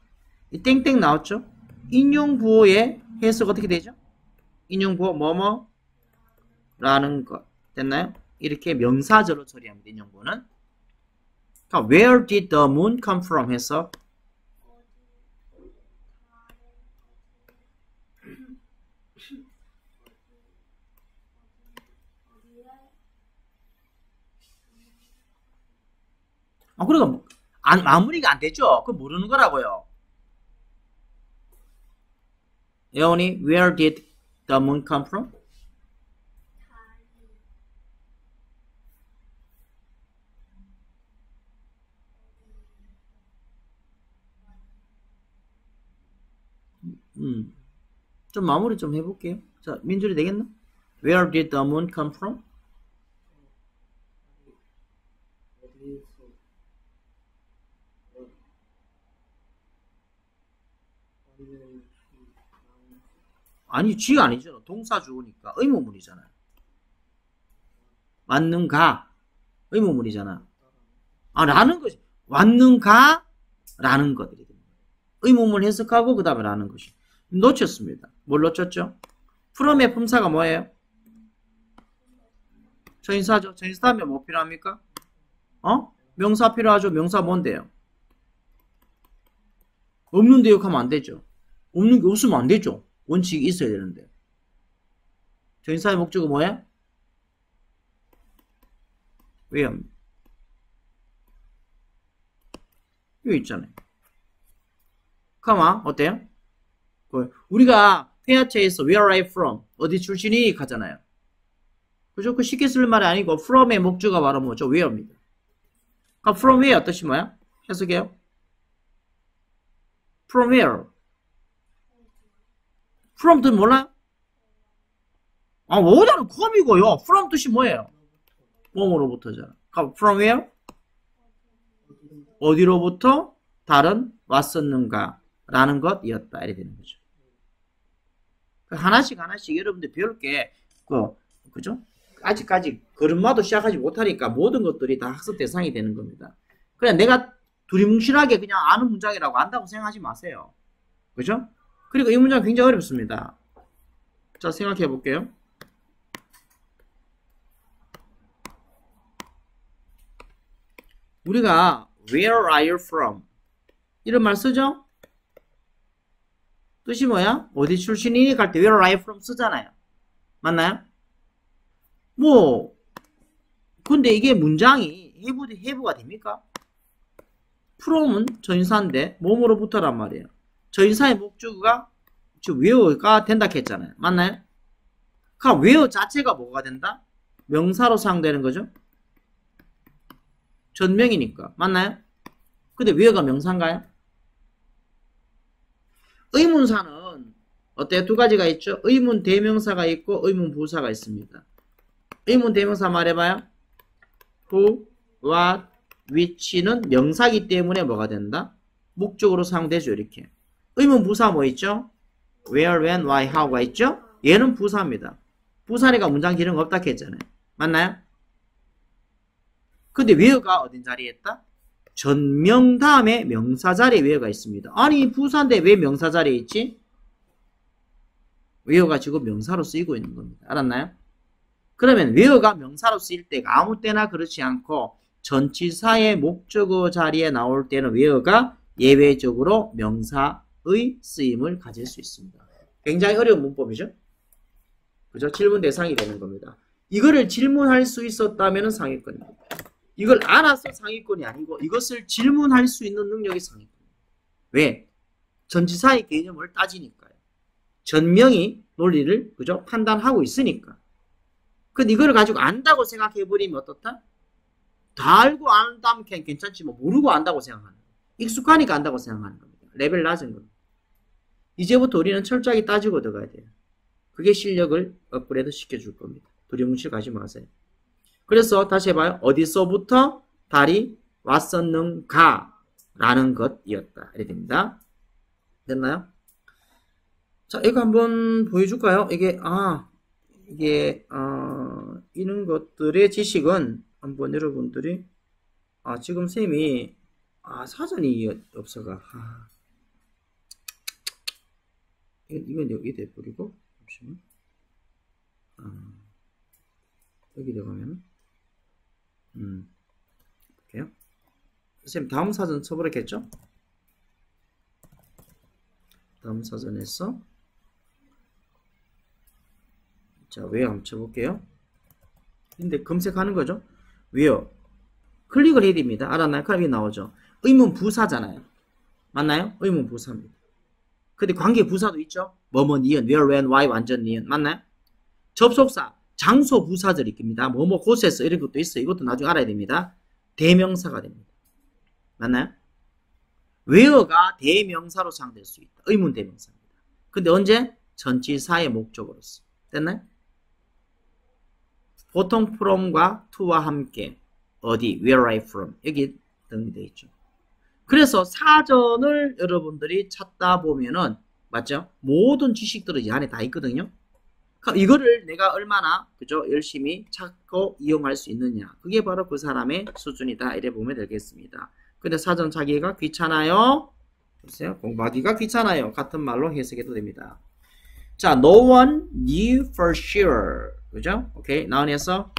이 땡땡 나왔죠? 인용부호의 해석 어떻게 되죠? 인용부호 뭐뭐 라는 것 됐나요? 이렇게 명사절로 처리합니다. 인용부호는. 그러니까 where did the moon come from 해서 그러니까 마무리가 안 되죠. 그거 모르는 거라고요. 예원이 where did the moon come from? 좀 마무리 좀 해볼게요. 자, 민준이 되겠나? Where did the moon come from? 아니, 쥐가 아니잖아. 동사 주어니까 의문문이잖아요. 왔는가? 의문문이잖아. 라는 거지. 왔는가? 라는 것들이 됩니다. 의문문 해석하고 그 다음에 라는 것이. 놓쳤습니다. 뭘 놓쳤죠? from의 품사가 뭐예요? 전인사죠. 전인사 하면 뭐 필요합니까? 명사 필요하죠. 명사 뭔데요? 없는데 욕하면 안 되죠. 없는 게 없으면 안 되죠. 원칙이 있어야 되는데. 전인사의 목적은 뭐야? 왜요? 여기 있잖아요. 가만 어때요? 우리가 회화체에서 where are you from? 어디 출신이 가잖아요. 그죠? 그 쉽게 쓸 말이 아니고 from의 목적어가 바로 뭐죠? where입니다. 그러니까 from where 뜻이 뭐야? 해석해요. from where? from 뜻 몰라요? 어디는 com이고요. from 뜻이 뭐예요? 뭐로부터잖아. 그러니까 from where? 어디로부터 다른 왔었는가 라는 것이었다. 이렇게 되는 거죠. 하나씩 여러분들 배울 게 그죠? 아직까지 걸음마도 시작하지 못하니까 모든 것들이 다 학습 대상이 되는 겁니다. 그냥 내가 두리뭉실하게 그냥 아는 문장이라고 안다고 생각하지 마세요. 그죠? 그리고 이 문장 굉장히 어렵습니다. 자, 생각해 볼게요. 우리가 where are you from? 이런 말 쓰죠? 뜻이 뭐야? 어디 출신이니? 갈 때 where are you from 쓰잖아요. 맞나요? 근데 이게 문장이 해부가 됩니까? from은 전인사인데 뭐뭐로부터란 말이에요. 전인사의 목적어가 지금 where가 된다 했잖아요. 맞나요? 그럼 where 자체가 뭐가 된다? 명사로 사용되는 거죠. 전명이니까. 맞나요? 근데 where가 명사인가요? 의문사는 어때요? 두 가지가 있죠. 의문 대명사가 있고 의문 부사가 있습니다. 의문 대명사 말해봐요. who, what, which는 명사기 때문에 뭐가 된다? 목적으로 사용되죠. 이렇게. 의문 부사 뭐 있죠? where, when, why, how가 있죠? 얘는 부사입니다. 부사니까 문장 기능 없다 했잖아요. 맞나요? 근데 where가 어딘 자리에 있다? 전명 다음에 명사 자리에 where가 있습니다. 아니 부사인데 왜 명사 자리에 있지? where가 지금 명사로 쓰이고 있는 겁니다. 알았나요? 그러면 where가 명사로 쓰일 때가 아무 때나 그렇지 않고 전치사의 목적어 자리에 나올 때는 where가 예외적으로 명사의 쓰임을 가질 수 있습니다. 굉장히 어려운 문법이죠? 그죠? 질문 대상이 되는 겁니다. 이거를 질문할 수 있었다면 상위권입니다. 이걸 알아서 상위권이 아니고 이것을 질문할 수 있는 능력이 상위권입니다. 왜? 전치사의 개념을 따지니까요. 전명이 논리를 그죠? 판단하고 있으니까. 근데 이걸 가지고 안다고 생각해버리면 어떻다? 다 알고 안다면 괜찮지만 모르고 안다고 생각하는 거예요. 익숙하니까 안다고 생각하는 겁니다. 레벨 낮은 겁니다. 이제부터 우리는 철저하게 따지고 들어가야 돼요. 그게 실력을 업그레이드 시켜줄 겁니다. 두리뭉실 가지 마세요. 그래서 다시 해봐요. 어디서부터 달이 왔었는가 라는 것이었다. 이렇게 됩니다. 됐나요? 자, 이거 한번 보여줄까요? 이런 것들의 지식은 한번 여러분들이 지금 쌤이 사전이 없어가 이건 여기 돼버리고 잠시만 여기 들어가면 볼게요. 선생님 다음 사전 쳐버렸겠죠? 다음 사전에서 자 where 한번 쳐볼게요. 근데 검색하는 거죠. where 클릭을 해야 됩니다. 알았나요? 그럼 여기 나오죠. 의문 부사잖아요. 맞나요? 의문 부사입니다. 근데 관계 부사도 있죠. 뭐뭐 니은 where, when, why 완전 니은 맞나요? 접속사 장소 부사들이 있습니다. 뭐뭐 곳에서 이런 것도 있어요. 이것도 나중에 알아야 됩니다. 대명사가 됩니다. 맞나요? where가 대명사로 사용될 수 있다. 의문 대명사입니다. 근데 언제? 전치사의 목적으로서. 됐나요? 보통 from과 to와 함께 어디? where I from 여기 등록되어 있죠. 그래서 사전을 여러분들이 찾다 보면은 맞죠? 모든 지식들은 이 안에 다 있거든요. 그럼 이거를 내가 얼마나 그죠? 열심히 찾고 이용할 수 있느냐. 그게 바로 그 사람의 수준이다. 이래 보면 되겠습니다. 근데 사전 찾기가 귀찮아요? 보세요. 공부하기가 귀찮아요. 같은 말로 해석해도 됩니다. 자, no one knew for sure. 그죠? 오케이. 나온에서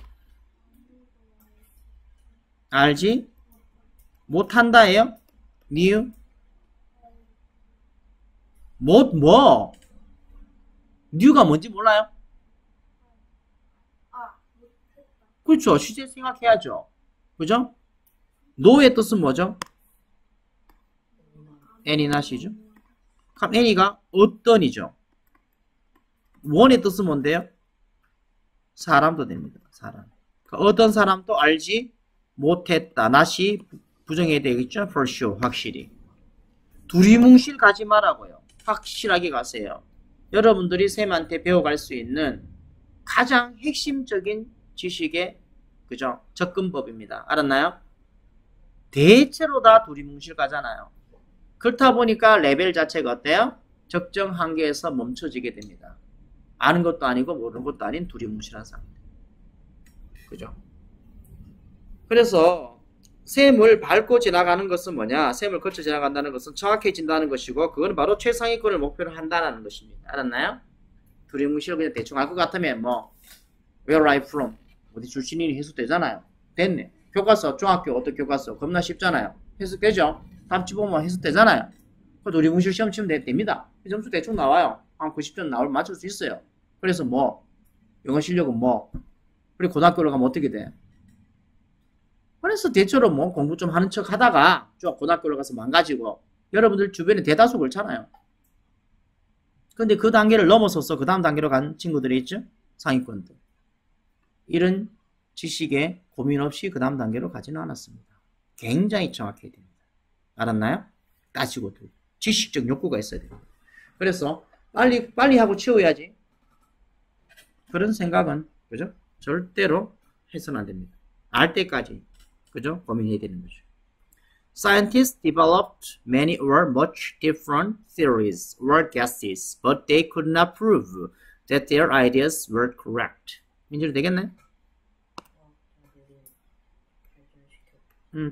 알지? 못한다예요? knew? 뭐? new가 뭔지 몰라요? 그렇죠. 실제 생각해야죠. 그죠? no의 뜻은 뭐죠? any not이죠. 그럼 any가 어떤이죠? one의 뜻은 뭔데요? 사람도 됩니다. 사람. 그러니까 어떤 사람도 알지 못했다. not이 부정해야 되겠죠? for sure. 확실히. 두리뭉실 가지 말라고요. 확실하게 가세요. 여러분들이 쌤한테 배워갈 수 있는 가장 핵심적인 지식의 그죠? 접근법입니다. 알았나요? 대체로 다 두리뭉실 가잖아요. 그렇다 보니까 레벨 자체가 어때요? 적정 한계에서 멈춰지게 됩니다. 아는 것도 아니고 모르는 것도 아닌 두리뭉실한 상태. 그죠? 그래서 셈을 밟고 지나가는 것은 뭐냐? 셈을 거쳐 지나간다는 것은 정확해진다는 것이고 그건 바로 최상위권을 목표로 한다는 것입니다. 알았나요? 두리뭉실 그냥 대충 알 것 같으면 뭐 where I from 어디 출신이 해석되잖아요. 됐네. 교과서 중학교 어떤 교과서 겁나 쉽잖아요. 해석되죠? 다음 주 보면 해석되잖아요. 그 두리뭉실 시험 치면 됩니다. 점수 대충 나와요. 한 90점 맞출 수 있어요. 그래서 뭐 영어 실력은 뭐 그리고 고등학교로 가면 어떻게 돼? 그래 그래서 대체로 뭐 공부 좀 하는 척 하다가 고등학교로 가서 망가지고 여러분들 주변에 대다수 그렇잖아요. 근데 그 단계를 넘어서서 그 다음 단계로 간 친구들이 있죠? 상위권들. 이런 지식에 고민 없이 그 다음 단계로 가지는 않았습니다. 굉장히 정확해야 됩니다. 알았나요? 따지고 들고. 지식적 욕구가 있어야 됩니다. 그래서 빨리 하고 치워야지. 그런 생각은 그죠? 절대로 해서는 안 됩니다. 알 때까지 그죠? 고민해야 되는 거죠. Scientists developed many or much different theories or guesses, but they could not prove that their ideas were correct. 민준이 되겠네?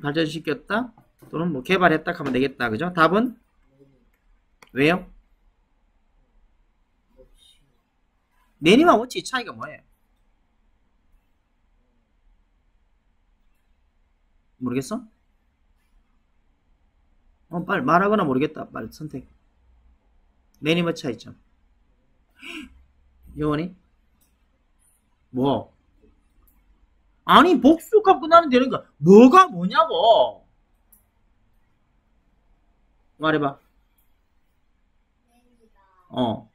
발전시켰다? 또는 뭐 개발했다 하면 되겠다. 그죠? 답은? 왜요? 매니와 워치 차이가 뭐예요? 모르겠어? 빨리 말하거나 모르겠다. 빨리 선택. 매니 뭐 차이죠? 요원이? 뭐? 아니 복수값 끝나면 되는 거야. 뭐가 뭐냐고. 말해봐. 어.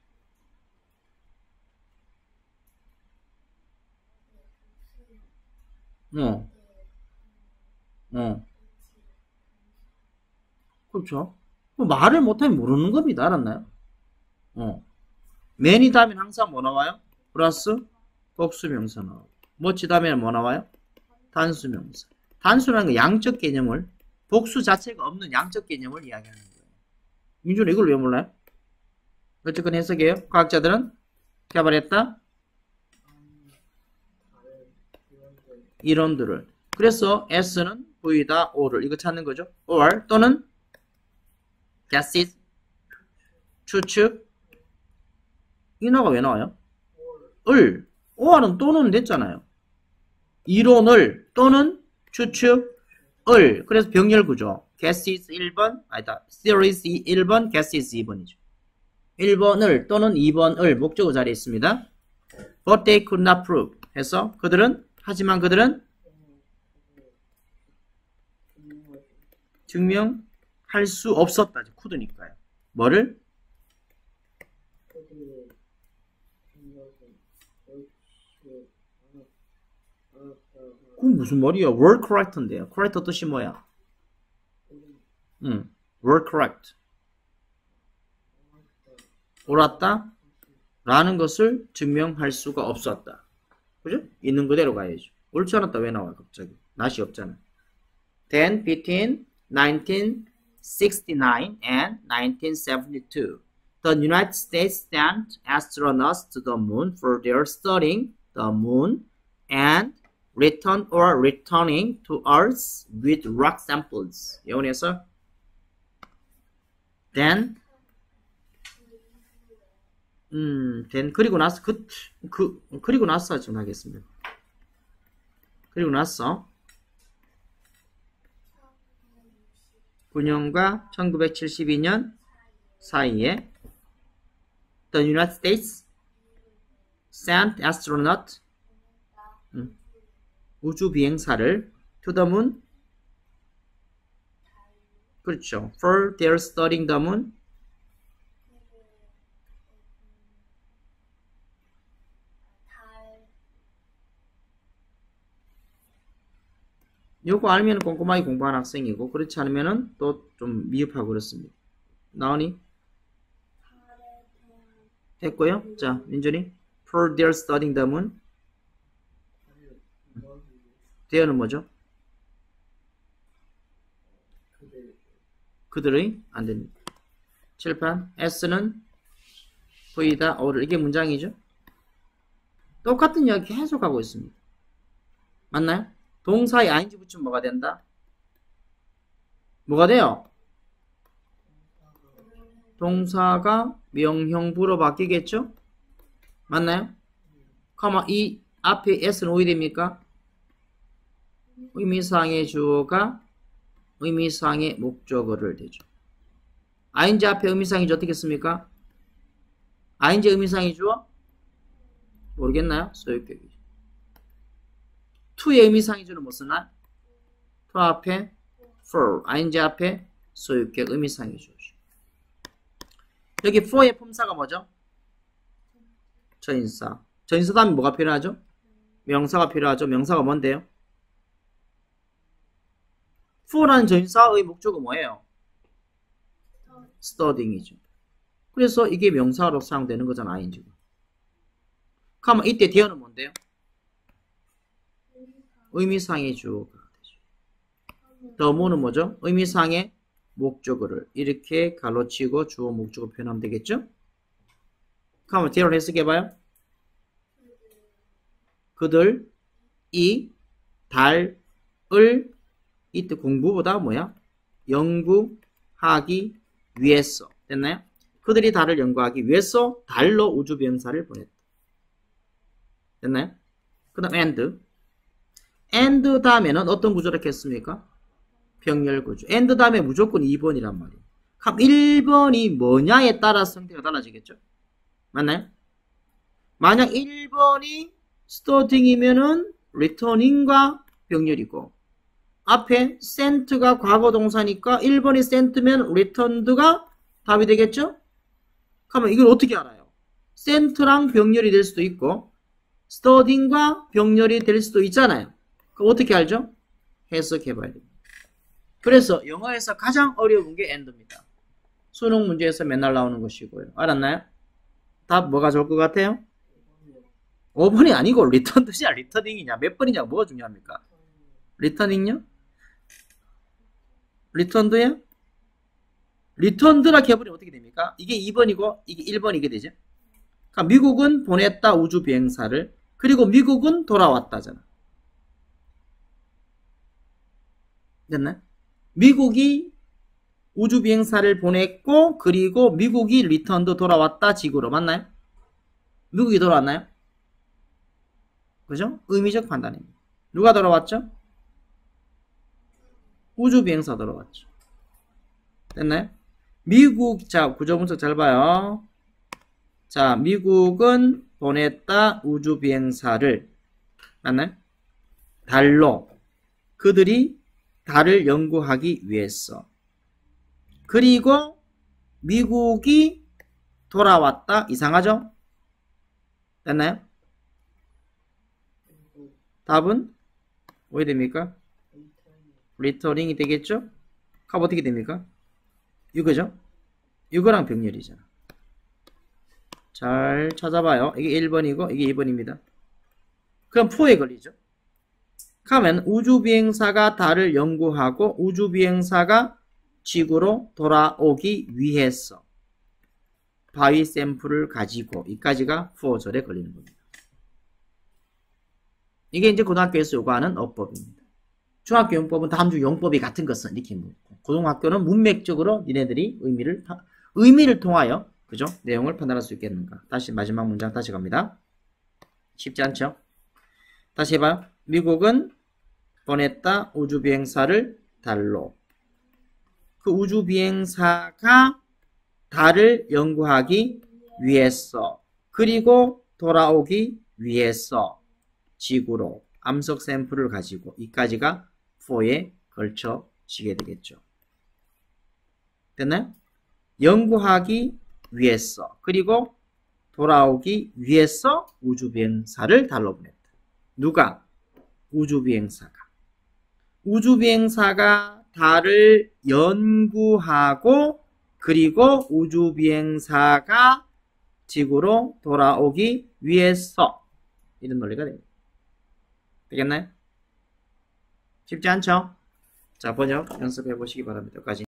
그렇죠. 말을 못하면 모르는 겁니다. 알았나요? 맨이 다음엔 항상 뭐 나와요? 플러스 복수명사 나오고. 뭐치 다음에는 뭐 나와요? 단수명사. 단수라는 거 양적 개념을, 복수 자체가 없는 양적 개념을 이야기하는 거예요. 민준이 이걸 왜 몰라요? 어쨌건 해석해요. 과학자들은 개발했다? 이론들을. 그래서 S는 V다, O를. 이거 찾는 거죠. or 또는 guesses, 추측. 인어가 왜 나와요? 을. or는 또는 됐잖아요. 이론을 또는 추측을. 그래서 병렬 구조. guesses 1번, 아니다. theories 1번, guesses 2번이죠. 1번을 또는 2번을 목적어 자리에 있습니다. But they could not prove. 해서 하지만 그들은 증명할 수 없었다. could니까요. 뭐를? 그건 무슨 말이야? were correct인데요. correct 뜻이 뭐야? were correct. 옳았다? 라는 것을 증명할 수가 없었다. 그죠? 있는 그대로 가야죠. 옳지 않았다 왜 나와 갑자기? 낫이 없잖아. Then between 1969 and 1972, the United States sent astronauts to the moon for their studying the moon and returning to Earth with rock samples. 영어에서 then 그리고 나서 그리고 나서 좀 하겠습니다. 그리고 나서 9년과 1972년 사이에 the United States sent astronaut 우주 비행사를 to the moon 그렇죠. for their studying the moon 요거 알면 꼼꼼하게 공부하는 학생이고 그렇지 않으면은 또 좀 미흡하고 그렇습니다. 나오니? 됐고요. 자, 민준이 for their studying the moon there는 뭐죠? 그들의 안 됩니다. 칠판 S는 V다 O를 이게 문장이죠. 똑같은 이야기 계속하고 있습니다. 맞나요? 동사에 ing 붙이면 뭐가 된다? 뭐가 돼요? 동사가 명형부로 바뀌겠죠? 맞나요? 커마 이 앞에 s는 오이 됩니까? 의미상의 주어가 의미상의 목적어를 되죠. ing 앞에 의미상이 어떻게 씁니까? ing 의미상이 주어? 모르겠나요? 소유격이죠. to의 의미상이 주는 뭐 쓰나? for 앞에 for, ing 앞에 소유격 의미상의 주어죠. 여기 for의 품사가 뭐죠? 전인사. 전인사 다음에 뭐가 필요하죠? 명사가 필요하죠. 명사가 뭔데요? for라는 전인사의 목적은 뭐예요? studying이죠. 그래서 이게 명사로 사용되는 거잖아, ing가. 그러면 이때 대어는 뭔데요? 의미상의 주어가 되죠. the more는 뭐죠? 의미상의 목적어를 이렇게 갈로치고 주어 목적어 표현하면 되겠죠? 그러면 대어를 해석해봐요. 그들, 이, 달을 이때 공부보다 뭐야? 연구하기 위해서. 됐나요? 그들이 달을 연구하기 위해서 달로 우주비행사를 보냈다. 됐나요? 그 다음 and 다음에는 어떤 구조를 했습니까? 병렬 구조. and 다음에 무조건 2번이란 말이에요. 그럼 1번이 뭐냐에 따라서 형태가 달라지겠죠? 맞나요? 만약 1번이 starting이면은 returning과 병렬이고 앞에 sent가 과거 동사니까 1번이 sent면 returned가 답이 되겠죠? 그러면 이걸 어떻게 알아요? sent랑 병렬이 될 수도 있고 starting과 병렬이 될 수도 있잖아요. 그럼 어떻게 알죠? 해석해봐야 됩니다. 그래서 영어에서 가장 어려운 게 and입니다. 수능 문제에서 맨날 나오는 것이고요. 알았나요? 답 뭐가 좋을 것 같아요? 5번이 아니고 returned냐 returning이냐 몇 번이냐 뭐가 중요합니까? returning요? returned야? returned라 해버리면 어떻게 됩니까? 이게 2번이고 이게 1번이게 되죠. 그러니까 미국은 보냈다 우주 비행사를 그리고 미국은 돌아왔다잖아. 됐나요? 미국이 우주 비행사를 보냈고 그리고 미국이 returned 돌아왔다 지구로. 맞나요? 미국이 돌아왔나요? 그죠? 의미적 판단입니다. 누가 돌아왔죠? 우주 비행사 돌아왔죠. 됐나요? 미국, 자, 구조 분석 잘 봐요. 자, 미국은 보냈다 우주 비행사를. 맞나요? 달로. 그들이 달을 연구하기 위해서. 그리고 미국이 돌아왔다. 이상하죠? 됐나요? 답은 왜 됩니까? 리터닝이 되겠죠? 그럼 어떻게 됩니까? 이거죠? 이거랑 병렬이잖아. 잘 찾아봐요. 이게 1번이고 이게 2번입니다. 그럼 포에 걸리죠? 그러면 우주비행사가 달을 연구하고 우주비행사가 지구로 돌아오기 위해서 바위 샘플을 가지고 이까지가 포어절에 걸리는 겁니다. 이게 이제 고등학교에서 요구하는 어법입니다. 중학교 용법은 다음 주 용법이 같은 것은 이렇게 묻고 고등학교는 문맥적으로 니네들이 의미를 통하여 그죠? 내용을 판단할 수 있겠는가. 다시 마지막 문장 다시 갑니다. 쉽지 않죠? 다시 해봐요. 미국은 보냈다 우주비행사를 달로. 그 우주비행사가 달을 연구하기 위해서 그리고 돌아오기 위해서 지구로 암석 샘플을 가지고 이까지가 for에 걸쳐지게 되겠죠. 됐나요? 연구하기 위해서 그리고 돌아오기 위해서 우주비행사를 달로 보냈다. 누가? 우주비행사가. 우주비행사가 달을 연구하고 그리고 우주비행사가 지구로 돌아오기 위해서 이런 논리가 됩니다. 되겠나요? 쉽지 않죠? 자, 번역 연습해 보시기 바랍니다. 여기까지.